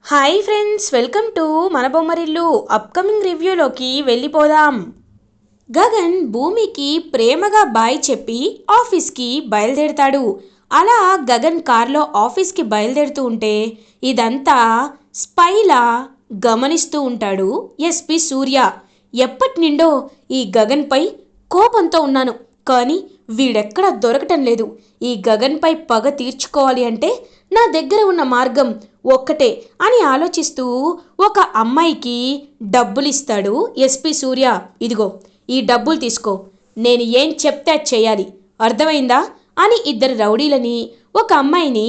Hi friends, welcome to మన Bommarillu. Upcoming రివ్యూలోకి వెళ్ళిపోదాం. గగన్ భూమికి ప్రేమగా బాయ్ చెప్పి ఆఫీస్కి బయలుదేరుతాడు. అలా గగన్ కార్లో ఆఫీస్కి బయలుదేరుతూ ఉంటే ఇదంతా స్పైలా గమనిస్తూ ఉంటాడు ఎస్పి సూర్య. ఎప్పటి నిండో ఈ గగన్పై కోపంతో ఉన్నాను, కానీ వీడెక్కడా దొరకటం లేదు. ఈ గగన్పై పగ తీర్చుకోవాలి అంటే నా దగ్గర ఉన్న మార్గం ఒక్కటే అని ఆలోచిస్తూ ఒక అమ్మాయికి డబ్బులిస్తాడు ఎస్పి సూర్య. ఇదిగో ఈ డబ్బులు తీసుకో, నేను ఏం చెప్తే అది చేయాలి, అర్థమైందా అని ఇద్దరు రౌడీలని ఒక అమ్మాయిని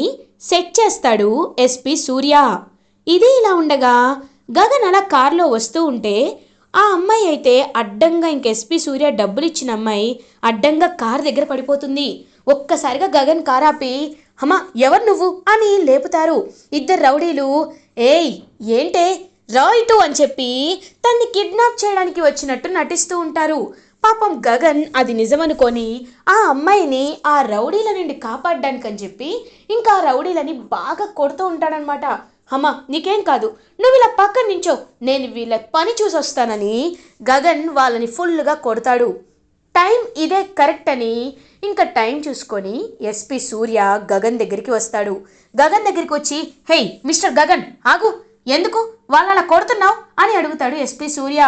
సెట్ చేస్తాడు ఎస్పి సూర్య. ఇది ఇలా ఉండగా గగన్ అలా కారులో వస్తూ ఉంటే ఆ అమ్మాయి అయితే అడ్డంగా ఇంక ఎస్పి సూర్య డబ్బులు ఇచ్చిన అమ్మాయి అడ్డంగా కారు దగ్గర పడిపోతుంది. ఒక్కసారిగా గగన్ కారు ఆపి, అమ్మా ఎవరు నువ్వు అని లేపుతారు. ఇద్దరు రౌడీలు, ఏయ్ ఏంటే రాయిటు అని చెప్పి తన్ని కిడ్నాప్ చేయడానికి వచ్చినట్టు నటిస్తూ ఉంటారు. పాపం గగన్ అది నిజమనుకొని ఆ అమ్మాయిని ఆ రౌడీల నుండి కాపాడడానికని చెప్పి ఇంకా ఆ రౌడీలని బాగా కొడుతూ ఉంటాడనమాట. అమ్మా నీకేం కాదు, నువ్వు ఇలా పక్కన నించో, నేను వీళ్ళ పని చూసి వస్తానని గగన్ వాళ్ళని ఫుల్గా కొడతాడు. టైం ఇదే కరెక్ట్ అని ఇంకా టైం చూసుకొని ఎస్పి సూర్య గగన్ దగ్గరికి వస్తాడు. గగన్ దగ్గరికి వచ్చి, హే మిస్టర్ గగన్ ఆగు, ఎందుకు వాళ్ళ అలా కొడుతున్నావు అని అడుగుతాడు ఎస్పి సూర్య.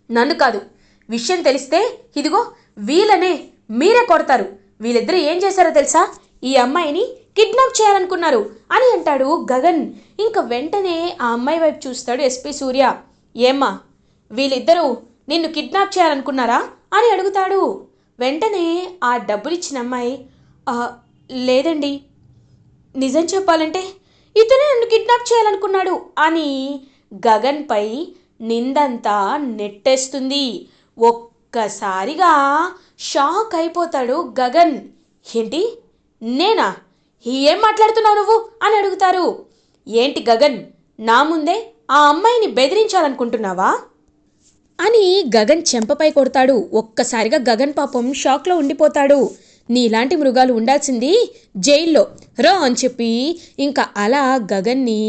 నన్ను కాదు, విషయం తెలిస్తే ఇదిగో వీళ్ళనే మీరే కొడతారు. వీళ్ళిద్దరూ ఏం చేశారో తెలుసా, ఈ అమ్మాయిని కిడ్నాప్ చేయాలనుకున్నారు అని అంటాడు గగన్. ఇంకా వెంటనే ఆ అమ్మాయి వైపు చూస్తాడు ఎస్పి సూర్య. ఏమ్మా వీళ్ళిద్దరూ నిన్ను కిడ్నాప్ చేయాలనుకున్నారా అని అడుగుతాడు. వెంటనే ఆ డబ్బులిచ్చిన అమ్మాయి, లేదండి, నిజం చెప్పాలంటే ఇతనే నన్ను కిడ్నాప్ చేయాలనుకున్నాడు అని గగన్పై నిందంతా నెట్టేస్తుంది. ఒక్కసారిగా షాక్ అయిపోతాడు గగన్. ఏంటి నేనా, ఏం మాట్లాడుతున్నావు నువ్వు అని అడుగుతారు. ఏంటి గగన్, నా ముందే ఆ అమ్మాయిని బెదిరించాలనుకుంటున్నావా అని గగన్ చెంపపై కొడతాడు. ఒక్కసారిగా గగన్ పాపం షాక్లో ఉండిపోతాడు. నీలాంటి మృగాలు ఉండాల్సింది జైల్లో రా అని చెప్పి ఇంకా అలా గగన్ని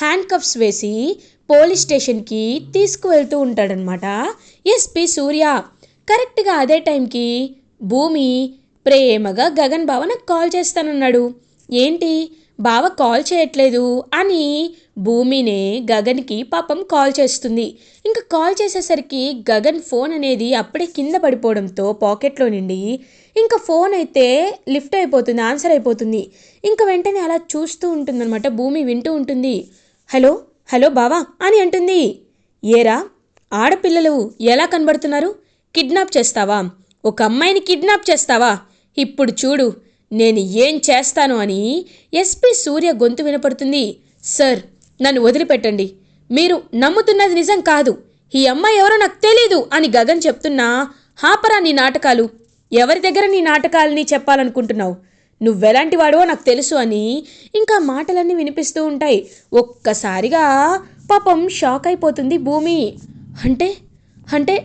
హ్యాండ్ కఫ్స్ వేసి పోలీస్ స్టేషన్కి తీసుకువెళ్తూ ఉంటాడనమాట ఎస్పి సూర్య. కరెక్ట్గా అదే టైంకి భూమి ప్రేమగా గగన్ బావ నాకు కాల్ చేస్తానన్నాడు, ఏంటి బావ కాల్ చేయట్లేదు అని భూమినే గగన్కి పాపం కాల్ చేస్తుంది. ఇంకా కాల్ చేసేసరికి గగన్ ఫోన్ అనేది అప్పుడే కింద పడిపోవడంతో పాకెట్లో నుండి ఇంకా ఫోన్ అయితే లిఫ్ట్ అయిపోతుంది, ఆన్సర్ అయిపోతుంది. ఇంకా వెంటనే అలా చూస్తూ ఉంటుందన్నమాట. భూమి వింటూ ఉంటుంది. హలో హలో బావా అని అంటుంది. ఏరా ఆడపిల్లలు ఎలా కనబడుతున్నారు, కిడ్నాప్ చేస్తావా, ఒక అమ్మాయిని కిడ్నాప్ చేస్తావా, ఇప్పుడు చూడు నేను ఏం చేస్తాను అని ఎస్పి సూర్య గొంతు వినపడుతుంది. సార్ నన్ను వదిలిపెట్టండి, మీరు నమ్ముతున్నది నిజం కాదు, ఈ అమ్మాయి ఎవరో నాకు తెలీదు అని గగన్ చెప్తున్నా, హాపరా నీ నాటకాలు, ఎవరి దగ్గర నీ నాటకాలని చెప్పాలనుకుంటున్నావు, నువ్వెలాంటి వాడవో నాకు తెలుసు అని ఇంకా మాటలన్నీ వినిపిస్తూ ఉంటాయి. ఒక్కసారిగా పాపం షాక్ అయిపోతుంది భూమి. అంటే అంటే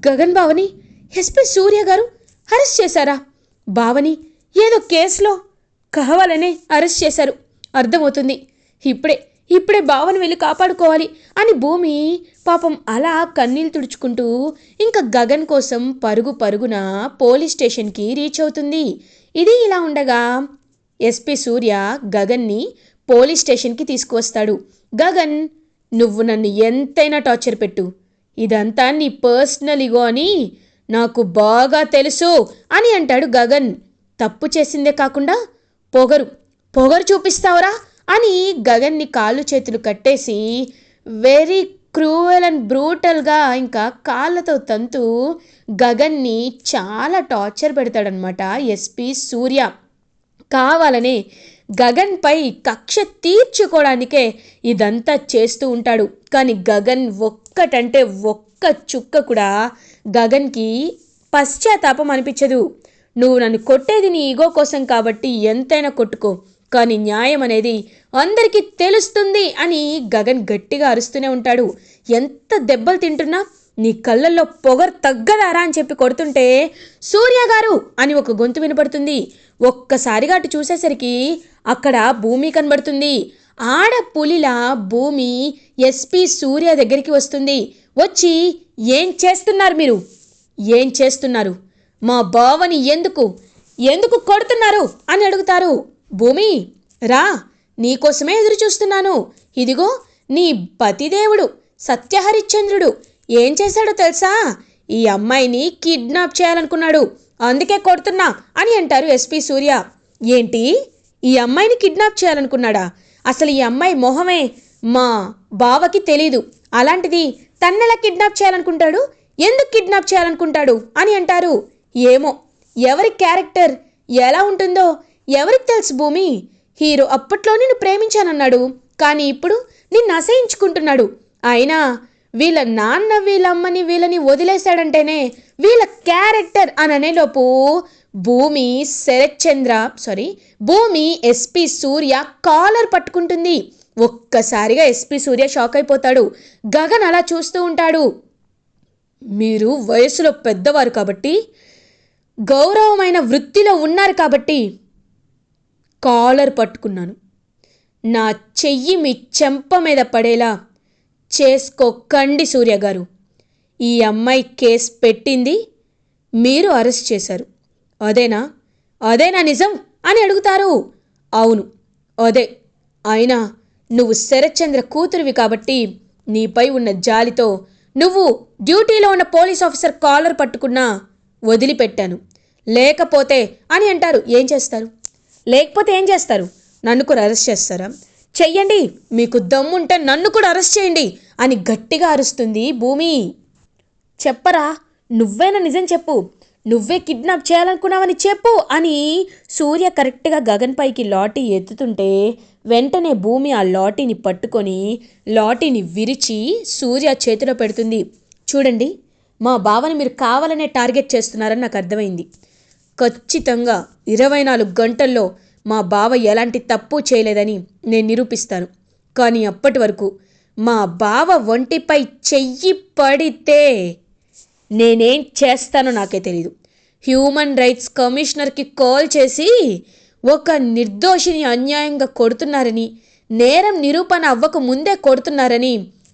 గగన్ బావని ఎస్పి సూర్య గారు అరెస్ట్ చేశారా, బావని ఏదో కేసులో కావాలనే అరెస్ట్ చేశారు, అర్థమవుతుంది, ఇప్పుడే బావని వెళ్ళి కాపాడుకోవాలి అని భూమి పాపం అలా కన్నీళ్ళు తుడుచుకుంటూ ఇంకా గగన్ కోసం పరుగున పోలీస్ స్టేషన్కి రీచ్ అవుతుంది. ఇది ఇలా ఉండగా ఎస్పి సూర్య గగన్ని పోలీస్ స్టేషన్కి తీసుకువస్తాడు. గగన్ నువ్వు నన్ను ఎంతైనా టార్చర్ పెట్టు, ఇదంతా నీ పర్సనల్ ఇగో అని నాకు బాగా తెలుసు అని అంటాడు గగన్. తప్పు చేసిందే కాకుండా పొగరు చూపిస్తావురా అని గగన్ని కాళ్ళు చేతులు కట్టేసి వెరీ క్రూయల్ అండ్ బ్రూటల్గా ఇంకా కాళ్ళతో తంతు గగన్ని చాలా టార్చర్ పెడతాడనమాట ఎస్పి సూర్య. కావాలనే గగన్పై కక్ష తీర్చుకోవడానికే ఇదంతా చేస్తూ ఉంటాడు. కానీ గగన్ ఒక్కటంటే ఒక్క చుక్క కూడా గగన్కి పశ్చాత్తాపం అనిపించదు. నువ్వు నన్ను కొట్టేది నీ ఈగో కోసం కాబట్టి ఎంతైనా కొట్టుకో, కానీ న్యాయం అనేది అందరికీ తెలుస్తుంది అని గగన్ గట్టిగా అరుస్తూనే ఉంటాడు. ఎంత దెబ్బలు తింటున్నా నీ కళ్ళల్లో పొగరు తగ్గదారా అని చెప్పి కొడుతుంటే సూర్య గారు అని ఒక గొంతు వినపడుతుంది. ఒక్కసారిగా అటు చూసేసరికి అక్కడ భూమి కనబడుతుంది. ఆడపులిలా భూమి ఎస్పీ సూర్య దగ్గరికి వస్తుంది. వచ్చి, ఏం చేస్తున్నారు మీరు? ఏం చేస్తున్నారు? మా బావని ఎందుకు ఎందుకు కొడుతున్నారు అని అడుగుతారు. భూమి, రా, నీకోసమే ఎదురు చూస్తున్నాను. ఇదిగో నీ పతిదేవుడు సత్యహరిశ్చంద్రుడు ఏం చేశాడో తెలుసా? ఈ అమ్మాయిని కిడ్నాప్ చేయాలనుకున్నాడు, అందుకే కొడుతున్నా అని అంటారు ఎస్పీ సూర్య. ఏంటి, ఈ అమ్మాయిని కిడ్నాప్ చేయాలనుకున్నాడా? అసలు ఈ అమ్మాయి మొహమే మా బావకి తెలీదు, అలాంటిది తన్నెలా కిడ్నాప్ చేయాలనుకుంటాడు? ఎందుకు కిడ్నాప్ చేయాలనుకుంటాడు అని అంటారు. ఏమో, ఎవరి క్యారెక్టర్ ఎలా ఉంటుందో ఎవరికి తెలుసు భూమి. హీరో అప్పట్లో నిన్ను ప్రేమించానన్నాడు, కానీ ఇప్పుడు నిన్ను అసహించుకుంటున్నాడు. అయినా వీళ్ళ నాన్న వీళ్ళమ్మని వీళ్ళని వదిలేశాడంటేనే వీళ్ళ క్యారెక్టర్ అని అనేలోపు భూమి ఎస్పీ సూర్య కాలర్ పట్టుకుంటుంది. ఒక్కసారిగా ఎస్పీ సూర్య షాక్ అయిపోతాడు. గగన్ అలా చూస్తూ ఉంటాడు. మీరు వయసులో పెద్దవారు కాబట్టి, గౌరవమైన వృత్తిలో ఉన్నారు కాబట్టి కాలర్ పట్టుకున్నాను. నా చెయ్యి మీ చెంప మీద పడేలా చేసుకోకండి సూర్య గారు. ఈ అమ్మాయి కేసు పెట్టింది, మీరు అరెస్ట్ చేశారు. అదేనా నిజం అని అడుగుతారు. అవును, అదే. అయినా నువ్వు శరత్చంద్ర కూతురివి కాబట్టి నీపై ఉన్న జాలితో నువ్వు డ్యూటీలో ఉన్న పోలీస్ ఆఫీసర్ కాలర్ పట్టుకున్నా వదిలిపెట్టాను. లేకపోతే అని అంటారు. లేకపోతే ఏం చేస్తారు? నన్ను కూడా అరెస్ట్ చేస్తారా? చెయ్యండి, మీకు దమ్ముంటే నన్ను కూడా అరెస్ట్ చేయండి అని గట్టిగా అరుస్తుంది భూమి. చెప్పరా, నువ్వేనా నిజం చెప్పు, నువ్వే కిడ్నాప్ చేయాలనుకున్నావని చెప్పు అని సూర్య కరెక్ట్గా గగన్ పైకి లాఠీ ఎత్తుతుంటే వెంటనే భూమి ఆ లాఠీని పట్టుకొని లాఠీని విరిచి సూర్య చేతిలో పెడుతుంది. చూడండి, మా బావని మీరు కావాలనే టార్గెట్ చేస్తున్నారని నాకు అర్థమైంది. ఖచ్చితంగా 24 గంటల్లో మా బావ ఎలాంటి తప్పు చేయలేదని నేను నిరూపిస్తాను. కానీ అప్పటి వరకు మా బావ ఒంటిపై చెయ్యి పడితే నేనేం చేస్తానో నాకే తెలీదు. హ్యూమన్ రైట్స్ కమిషనర్కి కాల్ చేసి ఒక నిర్దోషిని అన్యాయంగా కొడుతున్నారని, నేరం నిరూపణ అవ్వక ముందే కొడుతున్నారని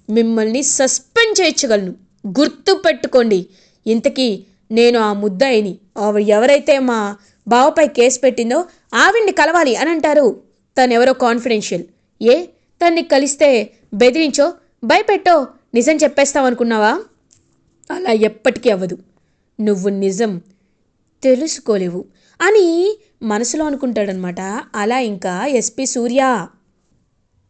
మిమ్మల్ని సస్పెండ్ చేయించగలను. గుర్తు పెట్టుకోండి. ఇంతకీ నేను ఆ ముద్దాయిని, ఎవరైతే మా బావపై కేసు పెట్టిందో ఆవిడ్ని కలవాలి అని అంటారు. తనెవరో కాన్ఫిడెన్షియల్. తన్ని కలిస్తే బెదిరించో భయపెట్టో నిజం చెప్పేస్తావనుకున్నావా? అలా ఎప్పటికీ అవ్వదు. నువ్వు నిజం తెలుసుకోలేవు అని మనసులో అనుకుంటాడనమాట. అలా ఇంకా ఎస్పీ సూర్య.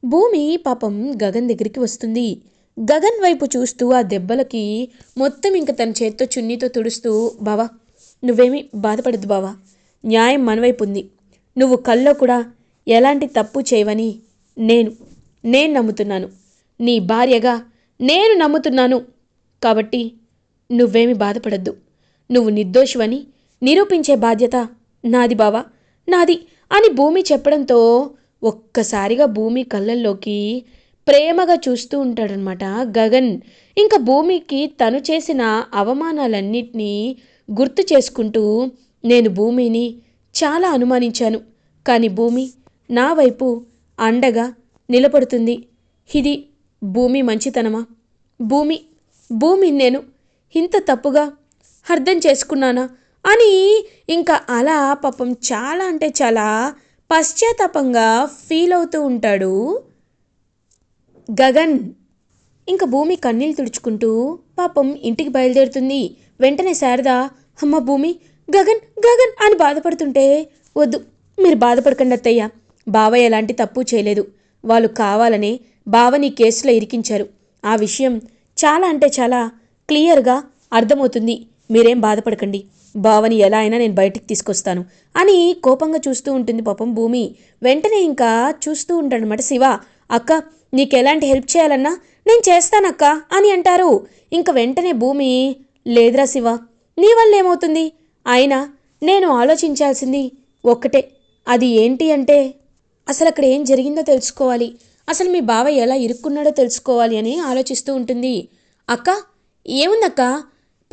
భూమి పాపం గగన్ దగ్గరికి వస్తుంది. గగన్ వైపు చూస్తూ ఆ దెబ్బలకి మొత్తం ఇంక తన చేత్తో చున్నీతో తుడుస్తూ, బావా నువ్వేమీ బాధపడద్దు బావా, న్యాయం మనవైపు ఉంది. నువ్వు కల్లో కూడా ఎలాంటి తప్పు చేయవని నేను నమ్ముతున్నాను. నీ భార్యగా నేను నమ్ముతున్నాను. కాబట్టి నువ్వేమీ బాధపడద్దు. నువ్వు నిర్దోషివని నిరూపించే బాధ్యత నాది బావా, నాది అని భూమి చెప్పడంతో ఒక్కసారిగా భూమి కళ్ళల్లోకి ప్రేమగా చూస్తూ ఉంటాడనమాట గగన్. ఇంకా భూమికి తను చేసిన అవమానాలన్నిటినీ గుర్తు చేసుకుంటూ, నేను భూమిని చాలా అనుమానించాను, కానీ భూమి నా వైపు అండగా నిలబడుతుంది. ఇది భూమి మంచితనమా? భూమి నేను ఇంత తప్పుగా అర్థం చేసుకున్నానా అని ఇంకా అలా పాపం చాలా అంటే చాలా పశ్చాత్తాపంగా ఫీల్ అవుతూ ఉంటాడు గగన్. ఇంకా భూమి కన్నీళ్ళు తుడుచుకుంటూ పాపం ఇంటికి బయలుదేరుతుంది. వెంటనే శారద, అమ్మ భూమి, గగన్ గగన్ అని బాధపడుతుంటే, వద్దు మీరు బాధపడకండి అత్తయ్య, బావయ్య ఎలాంటి తప్పు చేయలేదు. వాళ్ళు కావాలనే బావని కేసులో ఇరికించారు. ఆ విషయం చాలా అంటే చాలా క్లియర్గా అర్థమవుతుంది. మీరేం బాధపడకండి, బావని ఎలా అయినా నేను బయటికి తీసుకొస్తాను అని కోపంగా చూస్తూ ఉంటుంది పాపం భూమి. వెంటనే ఇంకా చూస్తూ ఉంటాడనమాట శివ. అక్క, నీకు ఎలాంటి హెల్ప్ చేయాలన్నా నేను చేస్తానక్క అని అంటారు. ఇంక వెంటనే భూమి, లేదురా శివ, నీ వల్ల ఏమవుతుంది? అయినా నేను ఆలోచించాల్సింది ఒక్కటే, అది ఏంటి అంటే అసలు అక్కడ ఏం జరిగిందో తెలుసుకోవాలి, అసలు మీ బావ ఎలా ఇరుక్కున్నాడో తెలుసుకోవాలి అని ఆలోచిస్తూ ఉంటుంది. అక్క, ఏముందక్క,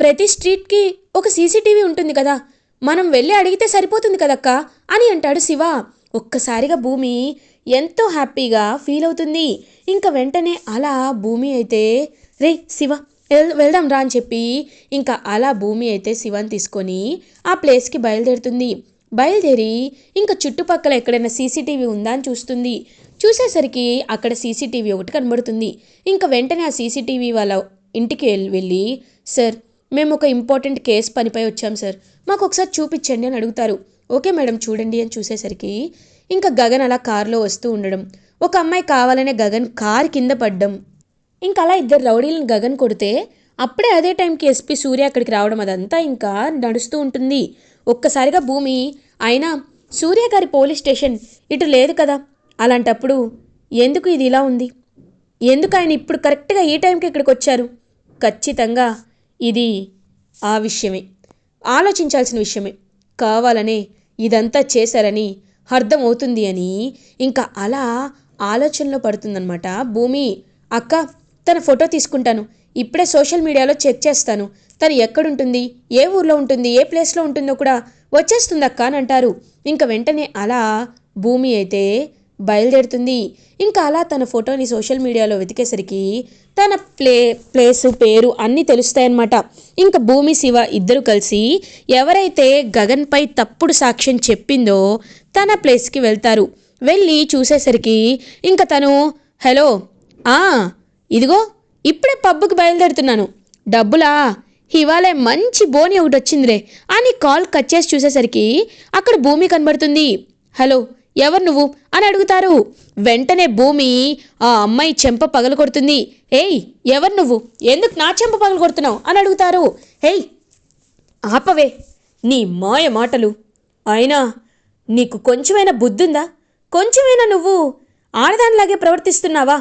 ప్రతి స్ట్రీట్కి ఒక సీసీటీవీ ఉంటుంది కదా, మనం వెళ్ళి అడిగితే సరిపోతుంది కదక్క అని అంటాడు శివ. ఒక్కసారిగా భూమి ఎంతో హ్యాపీగా ఫీల్ అవుతుంది. ఇంకా వెంటనే అలా భూమి అయితే రే శివ వెళ్దాం రా అని చెప్పి ఇంకా అలా భూమి అయితే శివని తీసుకొని ఆ ప్లేస్కి బయలుదేరుతుంది. బయలుదేరి ఇంకా చుట్టుపక్కల ఎక్కడైనా సీసీటీవీ ఉందా అని చూస్తుంది. చూసేసరికి అక్కడ సీసీటీవీ ఒకటి కనబడుతుంది. ఇంకా వెంటనే ఆ సీసీటీవీ వాళ్ళ ఇంటికి వెళ్ళి సార్ మేము ఒక ఇంపార్టెంట్ కేస్ పనిపై వచ్చాం సార్, మాకు ఒకసారి చూపించండి అని అడుగుతారు. ఓకే మేడం చూడండి అని చూసేసరికి ఇంకా గగన్ అలా కారులో వస్తూ ఉండడం, ఒక అమ్మాయి కావాలనే గగన్ కారు కింద పడ్డం, ఇంకా అలా ఇద్దరు రౌడీలను గగన్ కొడితే అప్పుడే అదే టైంకి ఎస్పీ సూర్య అక్కడికి రావడం, అదంతా ఇంకా నడుస్తూ ఉంటుంది. ఒక్కసారిగా భూమి అయినా సూర్య గారి పోలీస్ స్టేషన్ ఇటు లేదు కదా, అలాంటప్పుడు ఎందుకు ఇది ఇలా ఉంది, ఎందుకు ఆయన ఇప్పుడు కరెక్ట్గా ఈ టైంకి ఇక్కడికి వచ్చారు, ఖచ్చితంగా ఇది ఆ విషయమే, ఆలోచించాల్సిన విషయమే, కావాలనే ఇదంతా చేశారని అర్థమవుతుంది అని ఇంకా అలా ఆలోచనలో పడుతుందన్నమాట భూమి. అక్క తన ఫోటో తీసుకుంటాను, ఇప్పుడే సోషల్ మీడియాలో చెక్ చేస్తాను, తను ఎక్కడుంటుంది, ఏ ఊర్లో ఉంటుంది, ఏ ప్లేస్లో ఉంటుందో కూడా వచ్చేస్తుంది అక్క అని అంటారు. ఇంకా వెంటనే అలా భూమి అయితే బయలుదేరుతుంది. ఇంకా అలా తన ఫోటోని సోషల్ మీడియాలో వెతికేసరికి తన ప్లేసు పేరు అన్నీ తెలుస్తాయన్నమాట. ఇంకా భూమి శివ ఇద్దరు కలిసి ఎవరైతే గగన్పై తప్పుడు సాక్ష్యం చెప్పిందో తన ప్లేస్కి వెళ్తారు. వెళ్ళి చూసేసరికి ఇంకా తను హలో ఇదిగో ఇప్పుడే పబ్బుకి బయలుదేరుతున్నాను, డబ్బులా ఇవాళ మంచి బోని ఒకటి వచ్చిందిరే అని కాల్ కట్ చేసి చూసేసరికి అక్కడ భూమి కనబడుతుంది. హలో ఎవరు నువ్వు అని అడుగుతారు. వెంటనే భూమి ఆ అమ్మాయి చెంప పగలు కొడుతుంది. ఏయ్ ఎవరు నువ్వు, ఎందుకు నా చెంప పగలు కొడుతున్నావు అని అడుగుతారు. ఏయ్ ఆపవే నీ మాయ మాటలు, అయినా నీకు కొంచెమైనా బుద్ధుందా, కొంచెమైనా నువ్వు ఆడదానిలాగే ప్రవర్తిస్తున్నావా,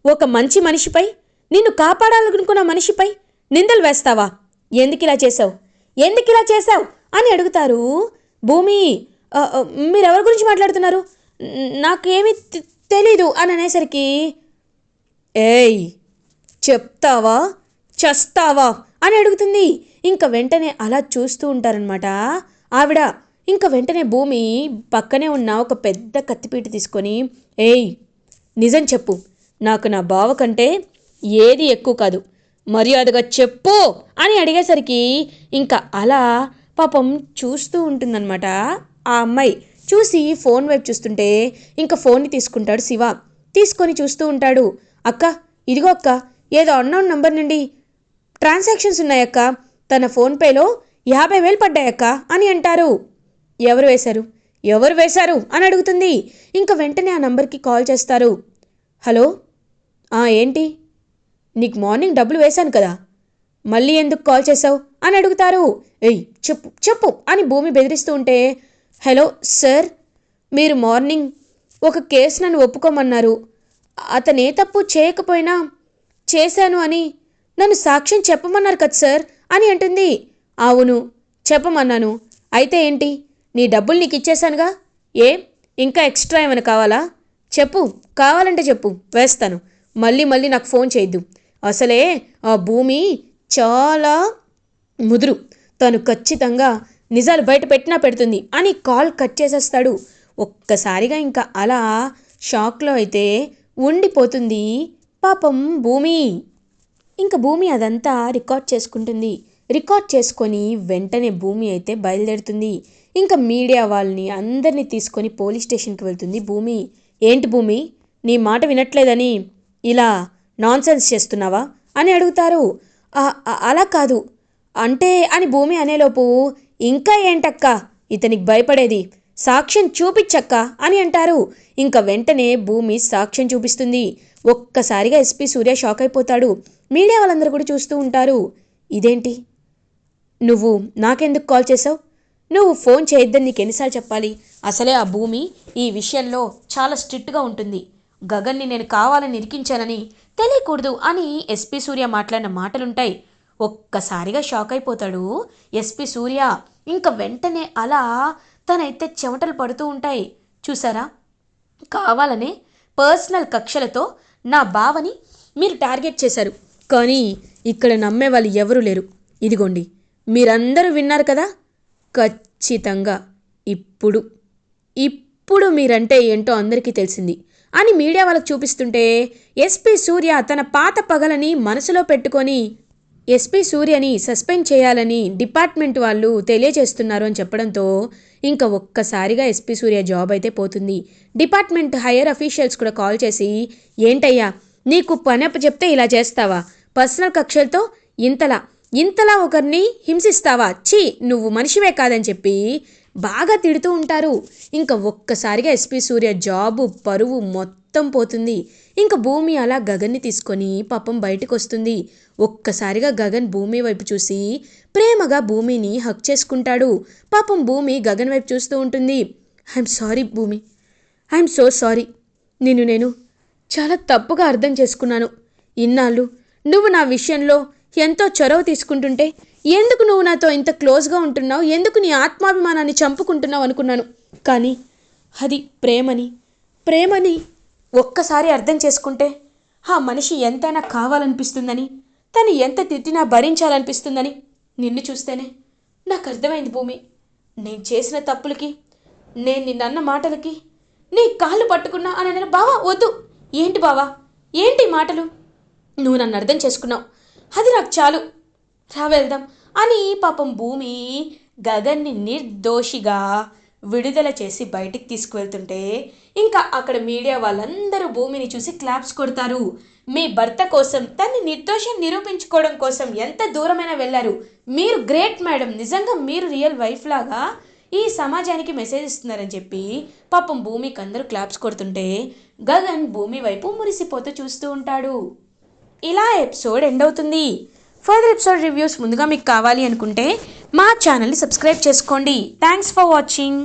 ఒక మంచి మనిషిపై, నిన్ను కాపాడాలనుకున్న మనిషిపై నిందలు వేస్తావా, ఎందుకిలా చేశావు అని అడుగుతారు. భూమి మీరెవరి గురించి మాట్లాడుతున్నారు, నాకేమీ తెలీదు అని అనేసరికి ఏయ్ చెప్తావా చస్తావా అని అడుగుతుంది. ఇంకా వెంటనే అలా చూస్తూ ఉంటారనమాట ఆవిడ. ఇంకా వెంటనే భూమి పక్కనే ఉన్న ఒక పెద్ద కత్తిపీట తీసుకొని ఏయ్ నిజం చెప్పు, నాకు నా బావ కంటే ఏది ఎక్కువ కాదు, మర్యాదగా చెప్పు అని అడిగేసరికి ఇంకా అలా పాపం చూస్తూ ఉంటుందన్నమాట ఆ అమ్మాయి. చూసి ఫోన్ వైపు చూస్తుంటే ఇంకా ఫోన్ని తీసుకుంటాడు శివ. తీసుకొని చూస్తూ ఉంటాడు. అక్క ఇదిగో అక్క, ఏదో అన్నోన్ నంబర్ నుండి ట్రాన్సాక్షన్స్ ఉన్నాయక్క, తన ఫోన్పేలో 50,000 పడ్డాయక్క అని అంటారు. ఎవరు వేశారు అని అడుగుతుంది. ఇంకా వెంటనే ఆ నంబర్కి కాల్ చేస్తారు. హలో ఏంటి, నీకు మార్నింగ్ డబ్బులు వేశాను కదా, మళ్ళీ ఎందుకు కాల్ చేసావు అని అడుగుతారు. ఏయ్ చెప్పు అని భూమి బెదిరిస్తూ ఉంటే హలో సార్, మీరు మార్నింగ్ ఒక కేసు నన్ను ఒప్పుకోమన్నారు, అతనే తప్పు చేయకపోయినా చేశాను అని నన్ను సాక్ష్యం చెప్పమన్నారు కదా సార్ అని అంటుంది. అవును చెప్పమన్నాను, అయితే ఏంటి, నీ డబ్బులు నీకు ఇచ్చేశానుగా, ఇంకా ఎక్స్ట్రా ఏమైనా కావాలా, చెప్పు, కావాలంటే చెప్పు వేస్తాను, మళ్ళీ నాకు ఫోన్ చేయొద్దు, అసలే ఆ భూమి చాలా ముదురు, తను ఖచ్చితంగా నిజాలు బయట పెట్టినా పెడుతుంది అని కాల్ కట్ చేసేస్తాడు. ఒక్కసారిగా ఇంకా అలా షాక్లో అయితే ఉండిపోతుంది పాపం భూమి. ఇంకా భూమి అదంతా రికార్డ్ చేసుకుంటుంది. రికార్డ్ చేసుకొని వెంటనే భూమి అయితే బయలుదేరుతుంది. ఇంకా మీడియా వాళ్ళని అందరినీ తీసుకొని పోలీస్ స్టేషన్కి వెళ్తుంది భూమి. ఏంటి భూమి, నీ మాట వినట్లేదని ఇలా నాన్సెన్స్ చేస్తున్నావా అని అడుగుతారు. అలా కాదు అంటే అని భూమి అనేలోపు ఇంకా ఏంటక్క ఇతనికి భయపడేది, సాక్ష్యం చూపించక్క అని అంటారు. ఇంకా వెంటనే భూమి సాక్ష్యం చూపిస్తుంది. ఒక్కసారిగా ఎస్పీ సూర్య షాక్ అయిపోతాడు. మీడియా వాళ్ళందరూ కూడా చూస్తూ ఉంటారు. ఇదేంటి, నువ్వు నాకెందుకు కాల్ చేసావు, నువ్వు ఫోన్ చేయొద్దని నీకు ఎన్నిసార్లు చెప్పాలి, అసలే ఆ భూమి ఈ విషయంలో చాలా స్ట్రిక్ట్గా ఉంటుంది, గగన్ని నేను కావాలని ఇరికించానని తెలియకూడదు అని ఎస్పీ సూర్య మాట్లాడిన మాటలుంటాయి. ఒక్కసారిగా షాక్ అయిపోతాడు ఎస్పీ సూర్య. ఇంకా వెంటనే అలా తనైతే చెమటలు పడుతూ ఉంటాయి. చూసారా, కావాలనే పర్సనల్ కక్షలతో నా బావని మీరు టార్గెట్ చేశారు, కానీ ఇక్కడ నమ్మే వాళ్ళు ఎవరూ లేరు, ఇదిగోండి మీరందరూ విన్నారు కదా, ఖచ్చితంగా ఇప్పుడు ఇప్పుడు మీరంటే ఏంటో అందరికీ తెలిసింది అని మీడియా వాళ్ళకు చూపిస్తుంటే ఎస్పీ సూర్య తన పాత పగలని మనసులో పెట్టుకొని ఎస్పీ సూర్యని సస్పెండ్ చేయాలని డిపార్ట్మెంట్ వాళ్ళు తెలియజేస్తున్నారు అని చెప్పడంతో ఇంకా ఒక్కసారిగా ఎస్పీ సూర్య జాబ్ అయితే పోతుంది. డిపార్ట్మెంట్ హైయర్ అఫీషియల్స్ కూడా కాల్ చేసి, ఏంటయ్యా నీకు పని అప్ప చెప్తే ఇలా చేస్తావా, పర్సనల్ కక్షలతో ఇంతలా ఒకరిని హింసిస్తావా, ఛీ నువ్వు మనిషివే కాదని చెప్పి బాగా తిడుతూ ఉంటారు. ఇంకా ఒక్కసారిగా ఎస్పీ సూర్య జాబు పరువు మొత్తం పోతుంది. ఇంకా భూమి అలా గగన్ని తీసుకొని పాపం బయటకు వస్తుంది. ఒక్కసారిగా గగన్ భూమి వైపు చూసి ప్రేమగా భూమిని హక్ చేసుకుంటాడు. పాపం భూమి గగన్ వైపు చూస్తూ ఉంటుంది. ఐఎమ్ సారీ భూమి, ఐఎమ్ సో సారీ. నేను చాలా తప్పుగా అర్థం చేసుకున్నాను. ఇన్నాళ్ళు నువ్వు నా విషయంలో ఎంతో చొరవ తీసుకుంటుంటే ఎందుకు నువ్వు నాతో ఇంత క్లోజ్గా ఉంటున్నావు, ఎందుకు నీ ఆత్మాభిమానాన్ని చంపుకుంటున్నావు అనుకున్నాను. కానీ అది ప్రేమని ఒక్కసారి అర్థం చేసుకుంటే ఆ మనిషి ఎంతైనా కావాలనిపిస్తుందని, తను ఎంత తిట్టినా భరించాలనిపిస్తుందని నిన్ను చూస్తేనే నాకు అర్థమైంది భూమి. నేను చేసిన తప్పులకి, నేను నిన్నన్న మాటలకి నీ కాళ్ళు పట్టుకున్నా అని అన్నాను. బావా వద్దు, ఏంటి బావా, ఏంటి మాటలు, నువ్వు నన్ను అర్థం చేసుకున్నావు, అది నాకు చాలు, రా వెళ్దాం అని పాపం భూమి గగన్ని నిర్దోషిగా విడుదల చేసి బయటికి తీసుకువెళ్తుంటే ఇంకా అక్కడ మీడియా వాళ్ళందరూ భూమిని చూసి క్లాప్స్ కొడతారు. మీ భర్త కోసం తన్ని నిర్దోషం నిరూపించుకోవడం కోసం ఎంత దూరమైనా వెళ్ళారు, మీరు గ్రేట్ మేడం, నిజంగా మీరు రియల్ వైఫ్ లాగా ఈ సమాజానికి మెసేజ్ ఇస్తున్నారని చెప్పి పాపం భూమికి అందరూ క్లాప్స్ కొడుతుంటే గగన్ భూమి వైపు మురిసిపోతూ చూస్తూ ఉంటాడు. ఇలా ఎపిసోడ్ ఎండ్ అవుతుంది. ఫర్దర్ ఎపిసోడ్ రివ్యూస్ ముందుగా మీకు కావాలి అనుకుంటే మా ఛానల్ని సబ్స్క్రైబ్ చేసుకోండి. Thanks for watching.